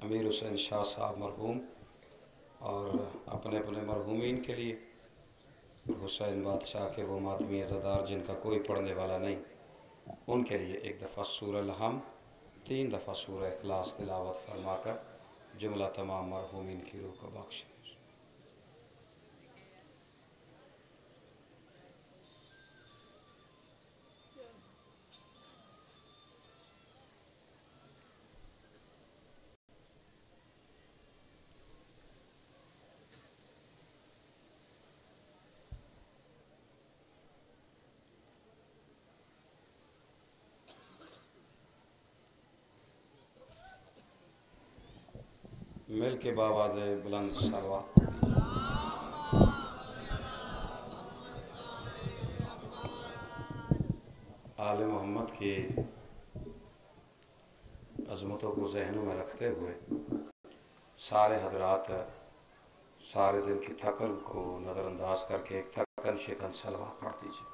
अमीर हुसैन शाह साहब मरहूम और अपने अपने मरहूमीन के लिए, हुसैन बादशाह के वो मातमी अज़ादार जिनका कोई पढ़ने वाला नहीं, उनके लिए एक दफ़ा सूरह लहम 3 दफ़ा सूरह इखलास तिलावत फरमाकर जुमला तमाम मरहूमीन की रूह को बख्श। मिल के बावाज़ बुलंद सलवात आले मोहम्मद की अज़मतों को जहनों में रखते हुए सारे हजरात सारे दिन की थकन को नज़रअंदाज करके एक थकन शिकन सलवात पढ़ दीजिए।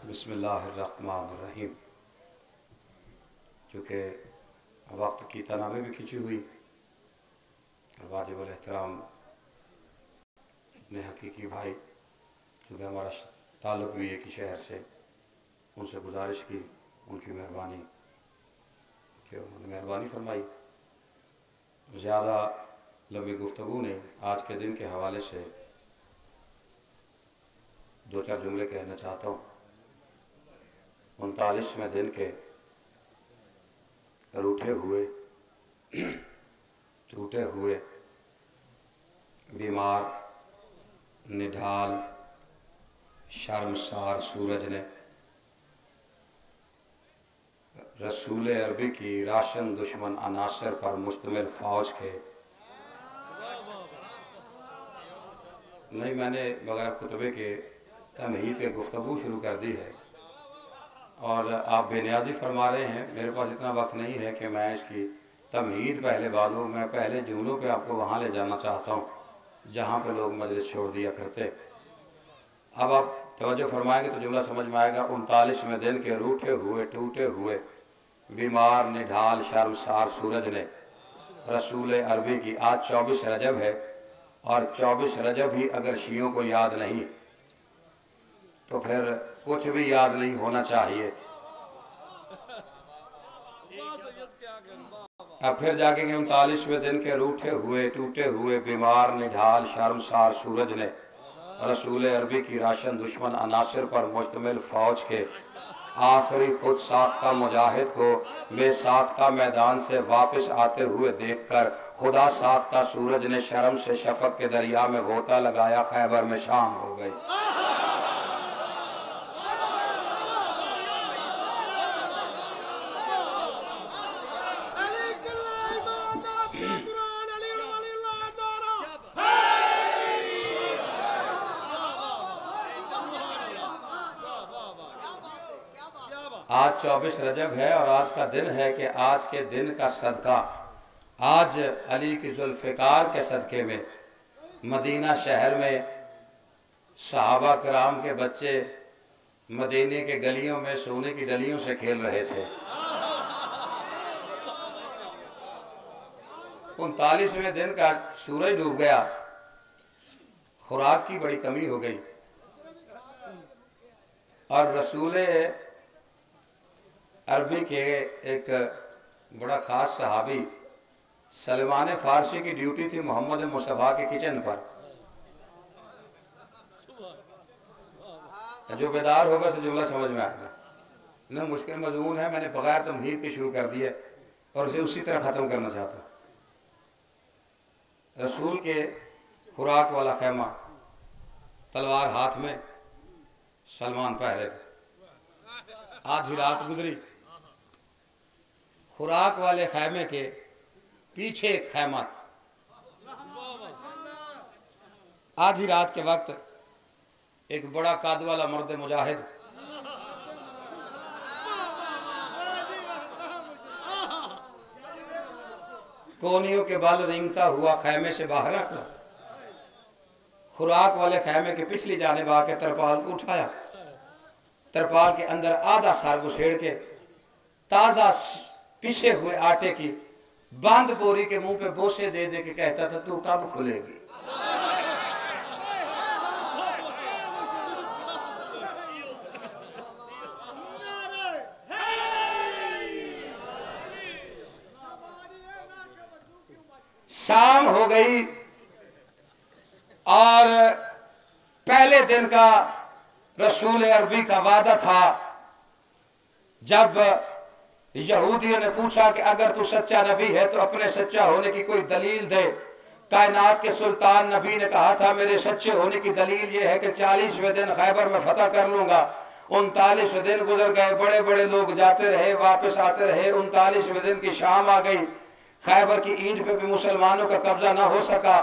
बिस्मिल्लाहिर्रहमानिर्रहीम। चूँकि वक्त की तनाबे भी खिंची हुई, वाजिबुल एहतराम अपने हकीकी भाई, क्योंकि हमारा ताल्लुक़ भी एक ही शहर से, उनसे गुजारिश की, उनकी मेहरबानी कि उन्होंने मेहरबानी फरमाई। ज़्यादा लंबी गुफ्तगू नहीं, आज के दिन के हवाले से 2-4 जुमले कहना चाहता हूँ। 39वें दिन के रूठे हुए, टूटे हुए, बीमार, निढाल, शर्मसार सूरज ने रसूल अरबी की राशन दुश्मन अनासर पर मुश्तमिल फ़ौज के नहीं, मैंने बगैर खुतबे के तमहीद के गुफ्तगू शुरू कर दी है और आप बेनियाजी फरमा रहे हैं। मेरे पास इतना वक्त नहीं है कि मैं इसकी तमहीद पहले बांधूँ। मैं पहले जुमलों पे आपको वहाँ ले जाना चाहता हूँ जहाँ पे लोग मजलिस छोड़ दिया करते। अब आप तवज्जो फरमाएंगे तो जुमला समझ में आएगा। 39वें दिन के रूठे हुए, टूटे हुए, बीमार, निढाल, शर्मसार सूरज ने रसूल अरबी की, आज 24 रजब है और 24 रजब ही अगर शियों को याद नहीं तो फिर कुछ भी याद नहीं होना चाहिए। अब फिर जाके 39वें दिन के रूठे हुए, टूटे हुए, बीमार, निढाल, शर्मसार सूरज ने रसूल अरबी की राशन दुश्मन अनासर पर मुश्तमिल फ़ौज के आखिरी खुद साख्ता मुजाहिद को बेसाख्ता मैदान से वापस आते हुए देखकर खुदा साख्ता सूरज ने शर्म से शफक के दरिया में गोता लगाया, खैबर में शाम हो गई। आज 24 रजब है और आज का दिन है कि आज के दिन का सदका, आज अली की जुल्फ़िकार के सदक़े में मदीना शहर में सहाबा कराम के बच्चे मदीने के गलियों में सोने की डलियों से खेल रहे थे। 39वें दिन का सूरज डूब गया, खुराक की बड़ी कमी हो गई और रसूल अरबी के एक बड़ा ख़ास सहाबी सलमान फ़ारसी की ड्यूटी थी मोहम्मद मुस्तफ़ा के किचन पर। जो बेदार होगा उसे जुमला समझ में आएगा। न मुश्किल मज़मून है, मैंने बगैर तमहीद के शुरू कर दिया और उसे उसी तरह ख़त्म करना चाहता। रसूल के खुराक वाला खैमा, तलवार हाथ में, सलमान पहरे। आधी रात गुजरी, खुराक वाले खैमे के पीछे एक खैमा था। आधी रात के वक्त एक बड़ा काद वाला मर्द मुजाहिद कोनियों के बल रेंगता हुआ खैमे से बाहर निकला, खुराक वाले खैमे के पिछली जानिब आके तरपाल को उठाया, तरपाल के अंदर आधा सार घुसेड़ के ताज़ा पिसे हुए आटे की बंद बोरी के मुंह पे बोसे दे दे के कहता था तू कब खुलेगी। शाम हो गई और पहले दिन का रसूल अरबी का वादा था। जब यहूदियों ने पूछा कि अगर तू सच्चा नबी है तो अपने सच्चा होने की कोई दलील दे। कायनात के सुल्तान नबी ने कहा था मेरे सच्चे होने की दलील यह है कि 40वें दिन खैबर में फतह कर लूंगा। 39वें दिन गुजर गए, बड़े बड़े लोग जाते रहे वापस आते रहे। 39वें दिन की शाम आ गई, खैबर की ईंट पे भी मुसलमानों का कब्जा ना हो सका।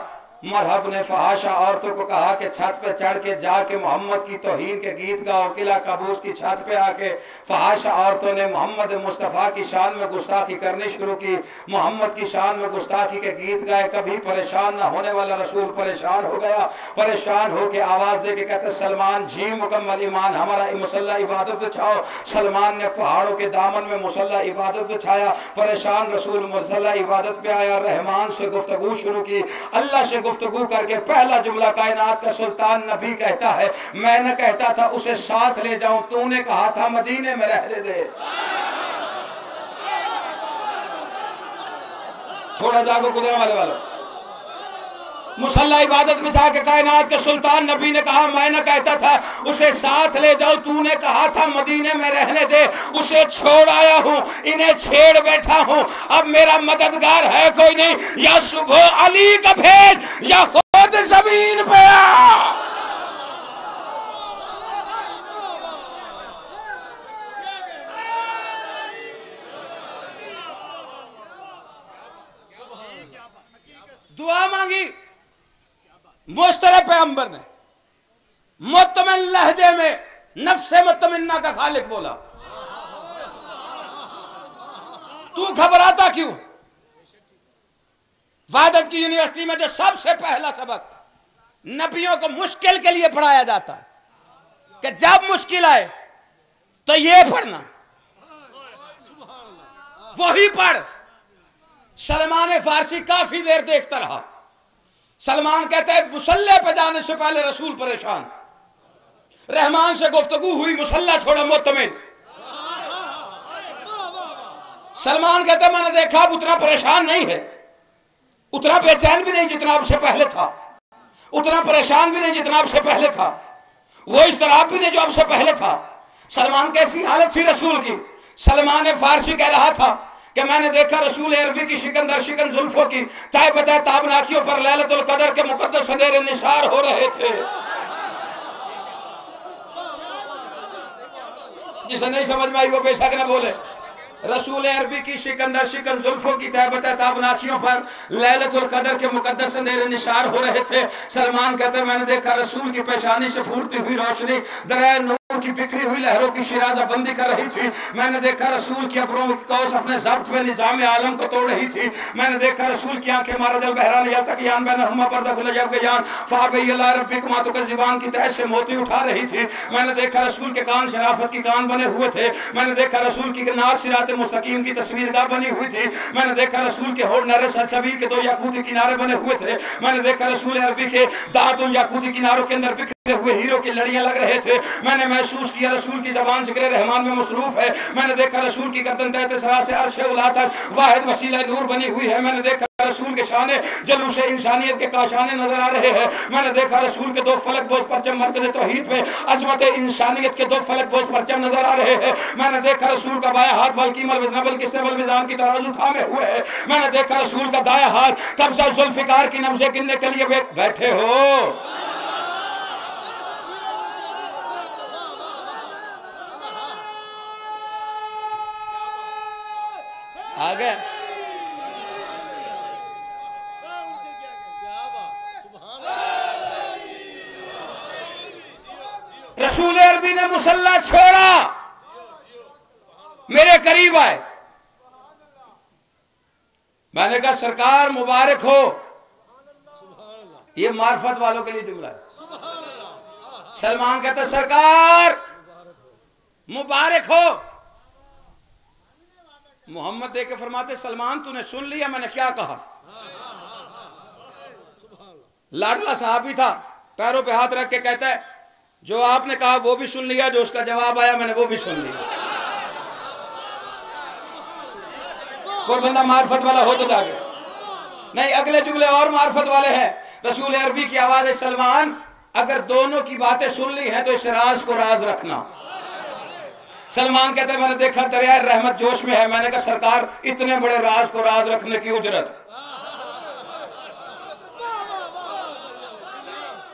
मरहब ने फहाशा औरतों को कहा कि छत पे चढ़ के जाके मोहम्मद की तौहीन के गीत गाओ। किला कबूस की छत पे आके फहाशा औरतों ने मोहम्मद मुस्तफ़ा की शान में गुस्ताखी करनी शुरू की, मोहम्मद की शान में गुस्ताखी के गीत गाए। कभी परेशान ना होने वाला रसूल परेशान हो गया। परेशान हो के आवाज़ दे के कहते सलमान जी मुकम्मल ईमान हमारा मुसल्ला इबादत बिछाओ। सलमान ने पहाड़ों के दामन में मुसल्ला इबादत बिछाया। परेशान रसूल मुसल्ला इबादत पे आया, रहमान से गुफ्तगू शुरू की। अल्लाह से गुफ्तगू करके पहला जुमला कायनात का सुल्तान नबी कहता है मैं न कहता था उसे साथ ले जाऊं, तूने कहा था मदीने में रहने दे। थोड़ा जागो गुजरा वाले वालों। मुसल्ला इबादत बिछा के कायनात के सुल्तान नबी ने कहा मैं न कहता था उसे साथ ले जाओ, तूने कहा था मदीने में रहने दे। उसे छोड़ आया हूं, इन्हें छेड़ बैठा हूं। अब मेरा मददगार है कोई नहीं, या सुबह अली का भेज या खुद जमीन पे आ। दुआ मांगी मुस्तरफ पैगंबर ने, मुतमिन लहजे में नफ्से मुतमिन्ना का खालिक बोला तू घबराता क्यों। वादत की यूनिवर्सिटी में जो सबसे पहला सबक नबियों को मुश्किल के लिए पढ़ाया जाता है कि जब मुश्किल आए तो ये पढ़ना, वही पढ़। सलमान फारसी काफी देर देखता रहा। सलमान कहते हैं मुसल्ले पे जाने से पहले रसूल परेशान। रहमान से गुफ्तगू हुई, मुसल्ला छोड़ा मुतमिन। सलमान कहते हैं मैंने देखा अब उतना परेशान नहीं है, उतना बेचैन भी नहीं जितना आपसे पहले था, उतना परेशान भी नहीं जितना आपसे पहले था, वो इस्तराब भी नहीं जो आपसे पहले था। सलमान कैसी हालत थी रसूल की। सलमान फारसी कह रहा था कि मैंने देखा रसूल अरबी की शिकन जुल्फों की ताय बताए ताबनाकियों पर लैलतुल कदर के मुकद्दस अंधेरे निसार हो रहे थे। जिसे नहीं समझ में आई वो बेशक न बोले। रसूल अरबी की शिकन जुल्फों की तैबत ताबनाकियों पर लैलतुल कदर के मुकद्दस अंधेरे निशार हो रहे थे। सलमान कहते हैं मैंने देखा रसूल की पेशानी से फूटती हुई रोशनी दरिया नूर की बिखरी हुई लहरों की शिराजा बंदी कर रही थी। मैंने देखा रसूल की अब्रों की कौस अपने ज़ब्त में निज़ाम आलम को तोड़ रही थी। मैंने देखा रसूल की आंखें मारजल बहरान या तक यान बैनहुमा पर्दा खुला जब गयान फ़ाबियल्ला रब्बिकुमा तुका ज़िबान की तह से मोती उठा रही थी। मैंने देखा रसूल के कान शराफत की कान बने हुए थे। मैंने देखा रसूल की नाक सिरात मुस्तकीम की तस्वीरगाह बनी हुई थी। मैंने देखा रसूल के होठ नरे सलसबील के 2 याकूती किनारे बने हुए थे। मैंने देखा रसूल अरबी के दांत उन याकूती किनारों के अंदर बिखरे हुए हीरो की लड़ियां लग रहे थे। मैंने महसूस किया रसूल की ज़बान ज़िक्र रहमान में मसरूफ है। मैंने देखा रसूल की गर्दन तहत सरा से अर्श उला तक वाहिद वसीला नूर बनी हुई है। मैंने देखा रसूल के शाने जलूस इंसानियत के काशाने नजर आ रहे हैं। मैंने देखा रसूल के 2 फलक बोझ परचम मरकज़ तौहीद पे अजमत इंसानियत के 2 फलक बोझ परचम नजर आ रहे हैं। मैंने देखा रसूल का बाया हाथ वल कीमल विज़नबल किस्तेबल मिज़ान की तराजू थामे हुए है। मैंने देखा रसूल का दाया हाथ कब्ज़ा जुल्फ़िकार की नब्ज़े गिनने के लिए बैठे हो। आ गए रसूल अरबी ने मुसल्ला छोड़ा, मेरे करीब आए। मैंने कहा सरकार मुबारक हो। ये मार्फत वालों के लिए जुमला है। सलमान कहता सरकार मुबारक हो। मोहम्मद देख के फरमाते सलमान तूने सुन लिया मैंने क्या कहा। लाडला साहबी था, पैरों पे हाथ रख के कहता है जो आपने कहा वो भी सुन लिया, जो उसका जवाब आया मैंने वो भी सुन लिया। कोई बंदा मार्फत वाला हो तो जाके नहीं, अगले जुमले और मार्फत वाले हैं। रसूल अरबी की आवाज है सलमान अगर दोनों की बातें सुन ली हैं तो इस राज को राज रखना। सलमान कहते हैं मैंने देखा दरिया रहमत जोश में है। मैंने कहा सरकार इतने बड़े राज को राज रखने की उजरत,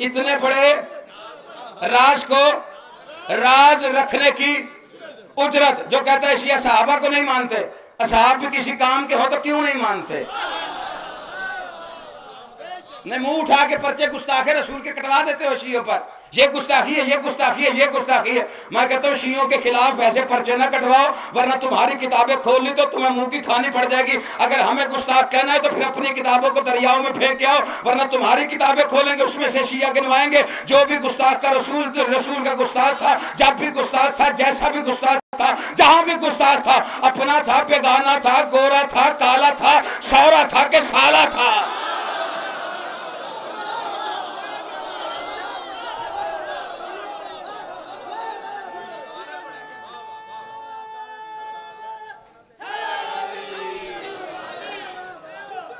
इतने बड़े राज को राज रखने की उजरत। जो कहता है शिया सहाबा को नहीं मानते, असहाब भी किसी काम के हो तो क्यों नहीं मानते। नहीं मुंह उठा के पर्चे गुस्ताखे रसूल के कटवा देते हो शियों पर, ये गुस्ताखी है, ये गुस्ताखी है, ये गुस्ताखी है। मैं कहता हूँ शियों के खिलाफ ऐसे पर्चे ना कटवाओ वरना तुम्हारी किताबें खोल ली तो तुम्हें मुंह की खानी पड़ जाएगी। अगर हमें गुस्ताख कहना है तो फिर अपनी किताबों को दरियाओं में फेंक के आओ, वरना तुम्हारी किताबें खोलेंगे उसमें से शिया गिनवाएंगे जो भी गुस्ताख का रसूल का गुस्ताख था, जब भी गुस्ताख था, जैसा भी गुस्ताख था, जहां भी गुस्ताख था, अपना था, बेगाना था, गोरा था, काला था, सौरा था के साला था।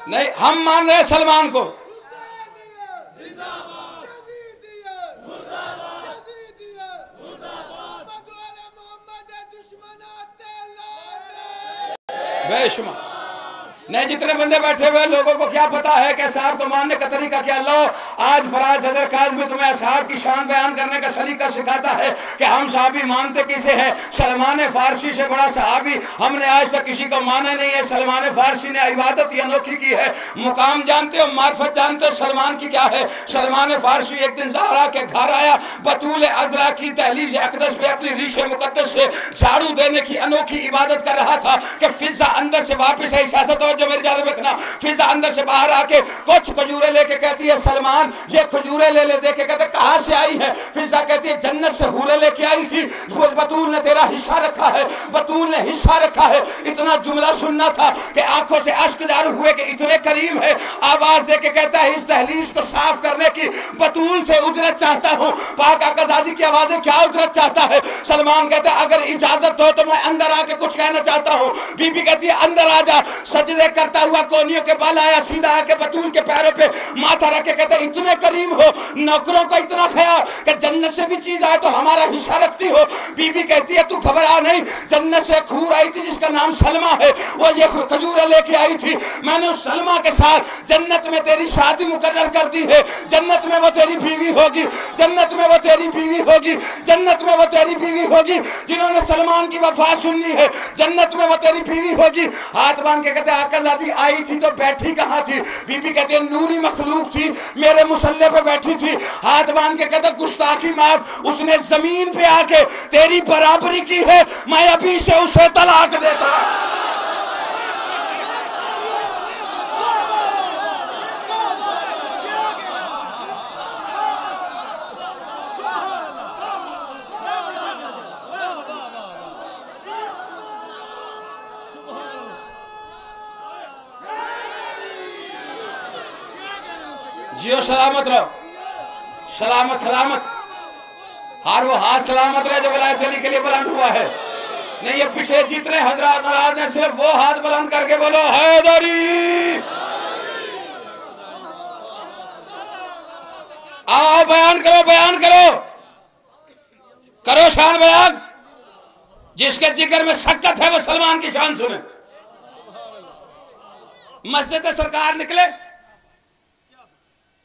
नहीं हम मान रहे सलमान को। बेशुमार नहीं, जितने बंदे बैठे हुए लोगों को क्या पता है कि साहब को मानने का तरीका क्या। लो आज फराज सदर काज़मी तुम्हें साहब की शान बयान करने का सलीका सिखाता है कि हम साहबी मानते किसे हैं। सलमान फारसी से बड़ा सहाबी हमने आज तक किसी को माना नहीं है। सलमान फारसी ने इबादत ही अनोखी की है। मुकाम जानते हो, मार्फत जानते हो सलमान की क्या है। सलमान फारसी एक दिन ज़हरा के घर आया, बतूल अज़रा की दहलीज अक़दस पे अपनी रीश मुक़द्दस से झाड़ू देने की अनोखी इबादत कर रहा था कि फिजा अंदर से वापस है। सियासत और जो मेरी जान रखना, फिजा अंदर से बाहर आके कुछ खजूरें लेके कहती है सलमान ये खजूरें ले देके कहते कहां से आई है। फिजा कहती है जन्नत से हूरें लेके आई थी, बतूल ने तेरा हिस्सा रखा है, बतूल ने हिस्सा रखा है। इतना जुमला सुनना था कि आंखों से अश्क जारी हुए कि इतने करीम है। आवाज देके कहता है इस दहलीज को साफ करने की बतूल से उजरत चाहता हूं। पाक आकाज़ादी की आवाजें क्या उजरत चाहता है। सलमान कहता है अगर इजाजत हो तो मैं अंदर आके कुछ कहना चाहता हूं। बीबी कहती है अंदर आ जा। सजदे करता हुआ कोनियों के बाल आया, सीधा आके बतूल के पैरों पे माथा रख के कहता है इतने करीम हो, नौकरों का इतना ख्याल कि जन्नत से भी चीज आए तो हमारा हिस्सा रखती हो। बीबी कहती है तू घबरा नहीं, जन्नत से एक हूर आई थी जिसका नाम सलमा है, वो ये खजूरें लेके आई थी। मैंने उस सलमा के साथ जन्नत में तेरी शादी मुकर्रर कर दी है। जन्नत में वो तेरी बीवी होगी, जन्नत में वो तेरी बीवी होगी, जन्नत में वो तेरी बीवी होगी। जिन्होंने सलमान की वफा सुननी है जन्नत में वो तेरी बीवी होगी। हाथ बांध के कहते आकाज़ादी आई थी तो बैठी कहाँ थी। बीबी कहती है नूरी मखलूक थी, मेरे मुसल्ले पे बैठी थी। हाथ बांध के कहते गुस्ताखी माफ, उसने जमीन पे आके तेरी बराबरी की है, मैं अभी से उसे तलाक देता। जियो सलामत रहो, सलामत सलामत। हर वो हाथ सलामत रहे जो विलायत अली के लिए बुलंद हुआ है। नहीं ये पीछे जितने हजरात नाराज हैं सिर्फ वो हाथ बुलंद करके बोलो हैदरी। आओ बयान करो, बयान करो, करो शान बयान। जिसके जिगर में शक्कत है वो सलमान की शान सुने। मस्जिद सरकार निकले,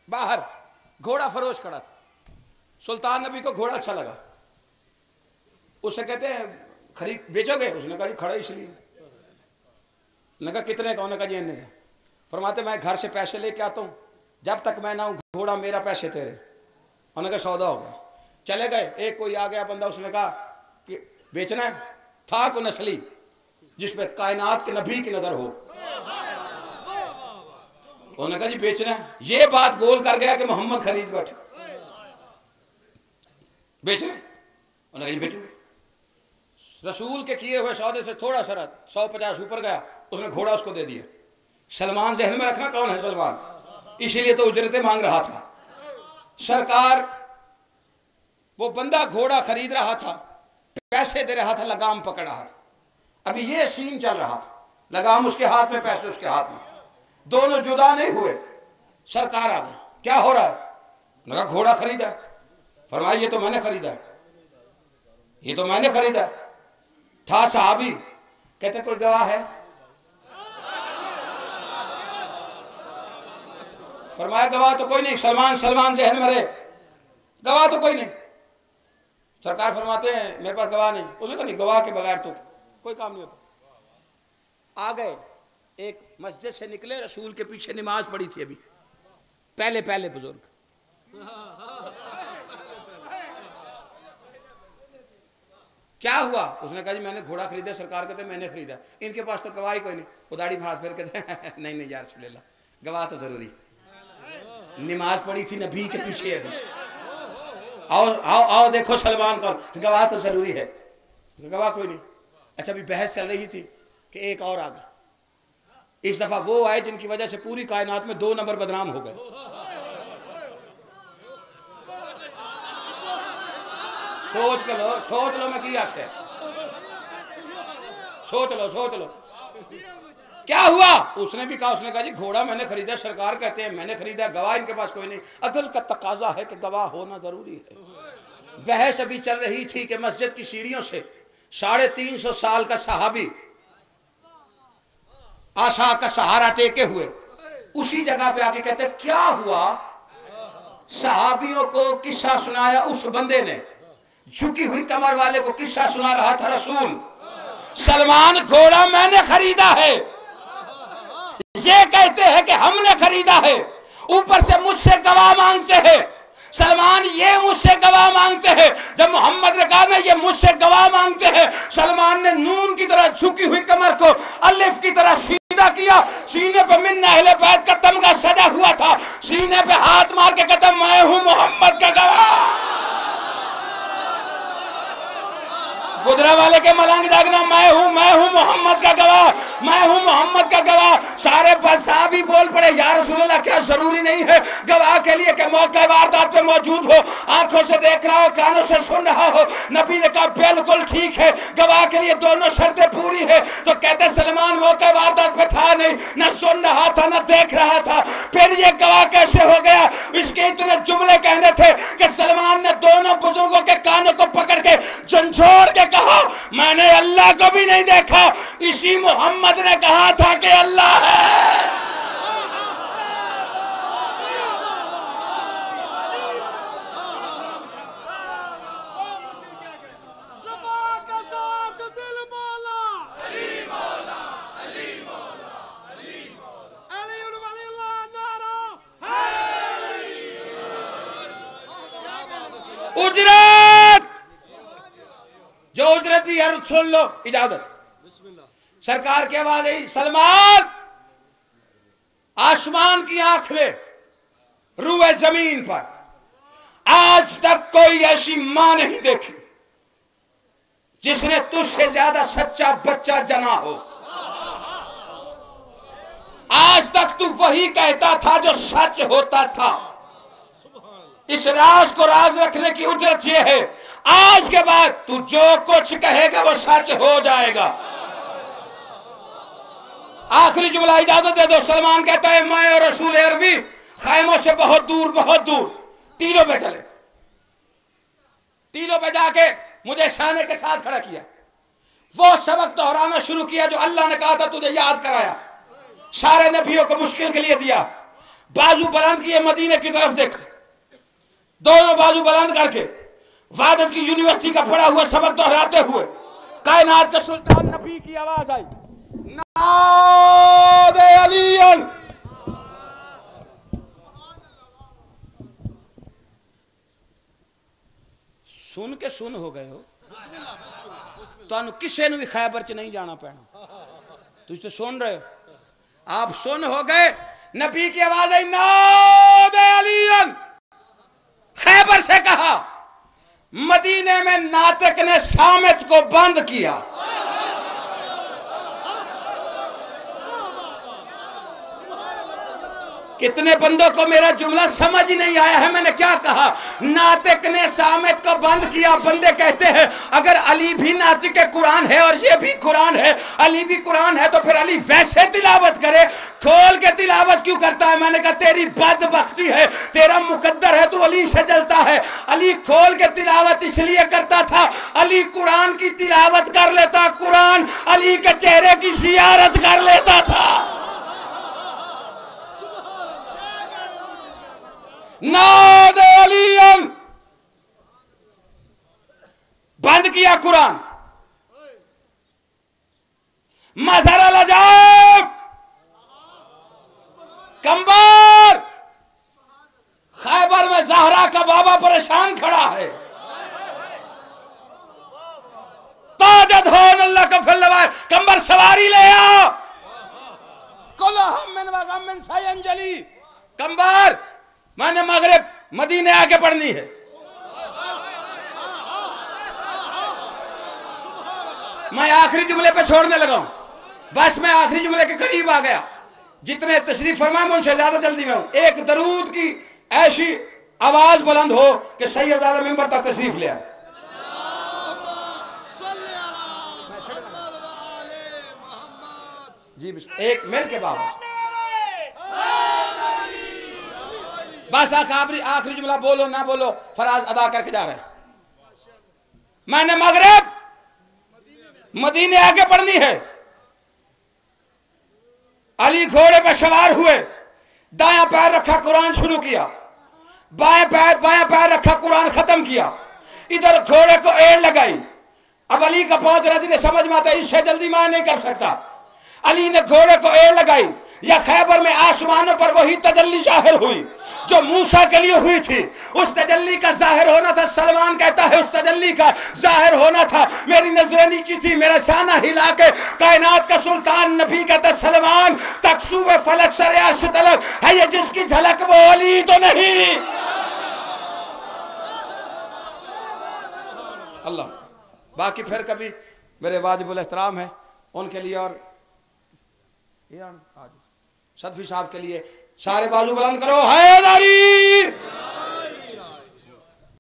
बाहर घोड़ा फरोश खड़ा था। सुल्तान नबी को घोड़ा अच्छा लगा, उससे कहते हैं खरीद बेचोगे। उसने कहा खड़ा इसलिए। ने कहा कितने का? उन्होंने कहा जी का। फरमाते मैं घर से पैसे लेके आता हूँ, जब तक मैं ना हूँ घोड़ा मेरा पैसे तेरे। उन्होंने कहा सौदा हो गया। चले गए। एक कोई आ गया बंदा, उसने कहा कि बेचना है। था को नस्ली जिसपे कायनात के नबी की नजर हो। उन्होंने कहा जी बेचना है। ये बात गोल कर गया कि मोहम्मद खरीद बैठे। बेचना? उन्होंने कहा बेचो। रसूल के किए हुए सौदे से थोड़ा सा 150 ऊपर गया, उसने घोड़ा उसको दे दिया। सलमान जहन में रखना कौन है सलमान, इसीलिए तो उजरतें मांग रहा था। सरकार वो बंदा घोड़ा खरीद रहा था, पैसे दे रहा था, लगाम पकड़ रहा था। अभी ये सीन चल रहा था, लगाम उसके हाथ में, पैसे उसके हाथ में, दोनों जुदा नहीं हुए। सरकार आ गई, क्या हो रहा है? लगा घोड़ा खरीदा। फरमाया ये तो मैंने खरीदा है, ये तो मैंने खरीदा है। था सहाबी, कहते कोई गवाह है? फरमाया गवाह तो कोई नहीं, सलमान सलमान जहन में रहे, गवाह तो कोई नहीं। सरकार फरमाते हैं मेरे पास गवाह नहीं। उसने कहा नहीं, गवाह के बगैर तो कोई काम नहीं होता। आ गए, एक मस्जिद से निकले, रसूल के पीछे नमाज पड़ी थी अभी, पहले पहले बुजुर्ग। क्या हुआ? उसने कहा जी मैंने घोड़ा खरीदा। सरकार कहते मैंने खरीदा। इनके पास तो गवाही कोई नहीं। वो दाढ़ी हाथ फेर कहते नहीं नहीं यार सुन, गवाह तो जरूरी, नमाज पड़ी थी नबी के पीछे अभी। आओ आओ आओ देखो सलमान कौन, गवाह तो जरूरी है। गवाह कोई नहीं। अच्छा अभी बहस चल रही थी कि एक और आ गया। इस दफा वो आए जिनकी वजह से पूरी कायनात में 2 नंबर बदनाम हो गए। सोच लो मैं क्या आख्या, सोच लो क्या हुआ? उसने भी कहा, उसने कहा जी घोड़ा मैंने खरीदा। सरकार कहते हैं मैंने खरीदा, गवाह इनके पास कोई नहीं। अदल का तकाजा है कि गवाह होना जरूरी है। बहस अभी चल रही थी कि मस्जिद की सीढ़ियों से 350 साल का सहाबी आशा का सहारा टेके हुए उसी जगह पे आके कहते क्या हुआ? सहाबियों को किस्सा सुनाया उस बंदे ने, झुकी हुई कमर वाले को किस्सा सुना रहा था रसूल। सलमान घोड़ा मैंने खरीदा है, ये कहते हैं कि हमने खरीदा है, ऊपर से मुझसे गवाह मांगते हैं। सलमान ये मुझसे गवाह मांगते हैं। जब मोहम्मद ने कहा ना ये मुझसे गवाह मांगते हैं, सलमान ने नून की तरह झुकी हुई कमर को अलिफ की तरह सीधा किया। सीने पे मिन अहले बैत का तमगा सजा हुआ था। सीने पे हाथ मार के कहता मैं हूं मोहम्मद का गवाह। गुजरा वाले के मलंग जागना, मैं हूं मोहम्मद का गवाह, मैं हूं मोहम्मद का गवाह। सारे साहबी बोल पड़े या रसूलल्लाह क्या जरूरी नहीं है गवाह के लिए कि मौके वारदात पे मौजूद हो, आंखों से देख रहा हो, कानों से सुन रहा हो? नबी ने कहा बिल्कुल ठीक है, गवाह के लिए दोनों शर्तें पूरी है। तो कहते सलमान मौके वारदात पे था नहीं, न सुन रहा था न देख रहा था, फिर ये गवाह कैसे हो गया? इसके इतने जुमले कहने थे कि सलमान ने दोनों बुजुर्गों के कानों को पकड़ के झंझोड़ के कहा मैंने अल्लाह को भी नहीं देखा, इसी मोहम्मद ने कहा था कि अल्लाह है। उजरत जो उजरत दी यार सुन लो, इजाजत। सरकार की आवाज आई, सलमान आसमान की आंख ले, रूए जमीन पर आज तक कोई ऐसी मां नहीं देखी जिसने तुझसे ज्यादा सच्चा बच्चा जना हो। आज तक तू वही कहता था जो सच होता था। इस राज को राज रखने की उजरत यह है, आज के बाद तू जो कुछ कहेगा वो सच हो जाएगा। आखिरी जुमला इजाजत दे दो। सलमान कहता है मैं और रसूल अरबी खैमों से बहुत दूर टीलों पे चले। टीलों पे जाके मुझे शाने के साथ खड़ा किया, वो सबक दोहराना शुरू किया जो अल्लाह ने कहा था तुझे याद कराया। सारे नबियों को मुश्किल के लिए दिया। बाजू बुलंद किए, मदीने की तरफ देखा, दोनों बाजू बुलंद करके वादत की यूनिवर्सिटी का पढ़ा हुआ सबक दोहराते हुए कायनात के सुल्तान नबी की आवाज आई, नादे अलीयन। सुन के सुन हो गए हो, तो किसी ने भी खैबर च नहीं जाना पैना। तुझ तो सुन रहे हो, आप सुन हो गए। नबी की आवाज आई, नादे अलीयन। खैबर से कहा मदीने में नातिक ने सामित को बंद किया। कितने बंदों को मेरा जुमला समझ ही नहीं आया है। मैंने क्या कहा? नातिक ने सामित को बंद किया। बंदे कहते हैं अगर अली भी नातिक कुरान है और ये भी कुरान है, अली भी कुरान है, तो फिर अली वैसे तिलावत करे, खोल के तिलावत क्यों करता है? मैंने कहा तेरी बदबख्ती है, तेरा मुकद्दर है, तू अली से जलता है। अली खोल के तिलावत इसलिए करता था, अली कुरान की तिलावत कर लेता, कुरान अली के चेहरे की जियारत कर लेता था। नाद अलियन, बंद किया कुरान। मजहर अल-अजाब, कंबर, खैबर में ज़हरा का बाबा परेशान खड़ा है। ताजद हो अल्लाह का फलवाए, कंबर सवारी ले आओ। कुल हम मिन व गम मिन सयंजली, कंबर मैंने मगरिब मदीने आके पढ़नी है। मैं आखिरी जुमले पे छोड़ने लगा हूं, बस मैं आखिरी जुमले के करीब आ गया। जितने तशरीफ फरमाए मैं उनसे ज्यादा जल्दी में हूं। एक दरूद की ऐसी आवाज बुलंद हो कि सैयद मिंबर तक तशरीफ ले आए। जी एक मिल के बाबा, बस आखिरी जुमला बोलो ना बोलो, फराज अदा करके जा रहे हैं। मैंने मगरिब मदीने आके पढ़नी है। अली घोड़े पर सवार हुए, दायां पैर रखा, कुरान शुरू किया, बायां पैर रखा, कुरान खत्म किया। इधर घोड़े को एड़ लगाई। अब अली का पहुंच रहा थी, समझ में आता इससे जल्दी मैं नहीं कर सकता। अली ने घोड़े को एड़ लगाई, या खैबर में आसमानों पर वही तजल्ली जाहिर हुई जो मूसा के लिए हुई थी। उस तजल्ली का जाहिर होना था। सलमान कहता है उस तजल्ली का जाहिर होना था। मेरी नजरें नीची थी, मेरा शाना हिला के कायनात का सुल्तान नबी कहता सलमान तकसूब फलक सरे अर्श तलक है ये जिसकी झलक वो अली तो नहीं। अल्लाह। बाकी फिर कभी मेरे वाजिबुल एहतराम है उनके लिए, और सदफी साहब के लिए सारे बाजू बुलंद करो, हैदरी।